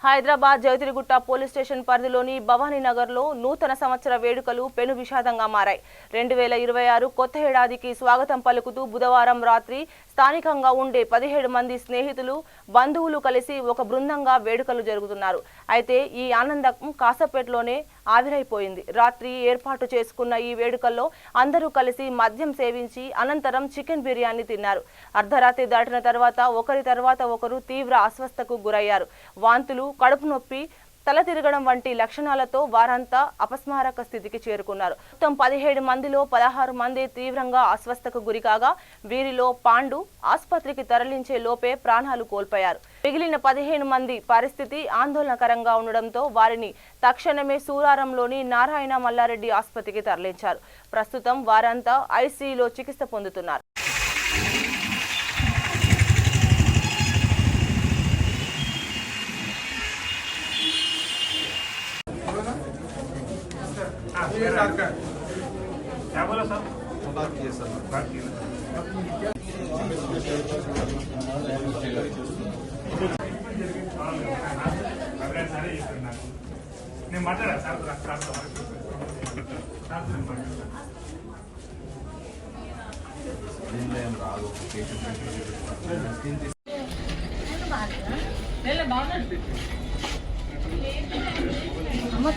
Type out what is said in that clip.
Hyderabad జయతిరిగుట్ట police station పరిధిలోని భవానీనగర్లో నూతన సంవత్సర వేడుకలు పెను విషాదంగా మారాయి. 2026 కొత్త ఏడాదికి స్వాగతం పలుకుతూ బుధవారం రాత్రి స్థానికంగా ఉండే 17 మంది స్నేహితులు, బంధువులు కలిసి ఒక బృందంగా వేడుకలు జరుగుతున్నారు. అయితే ఈ ఆనందం కాసేపట్లోనే ఆవిరైపోయింది. రాత్రి ఏర్పాటు చేసుకున్న ఈ వేడుకల్లో అందరూ కలిసి మద్యం సేవించి అనంతరం చికెన్ బిర్యానీ తిన్నారు. అర్ధరాత్రి దాటిన తర్వాత ఒకరి తర్వాత ఒకరు తీవ్ర అస్వస్థతకు గురయ్యారు. వాంతులు, కడుపు నొప్పి, తల తిరగడం వంటి లక్షణాలతో వారంతా అపస్మారక స్థితికి చేరుకున్నారు. మొత్తం 17 మందిలో 16 మంది తీవ్రంగా అస్వస్థతకు గురికాగా వీరిలో పాండు ఆసుపత్రికి తరలించే లోపే ప్రాణాలు కోల్పోయారు. మిగిలిన 15 మంది పరిస్థితి ఆందోళనకరంగా ఉండడంతో వారిని తక్షణమే సూరారంలోని నారాయణ మల్లారెడ్డి ఆసుపత్రికి తరలించారు. ప్రస్తుతం వారంతా ఐసీయూలో చికిత్స పొందుతున్నారు. क्या बोला सर? बात किए सर। बात किया। నేను మాట్లాడా సార్ అమ్మ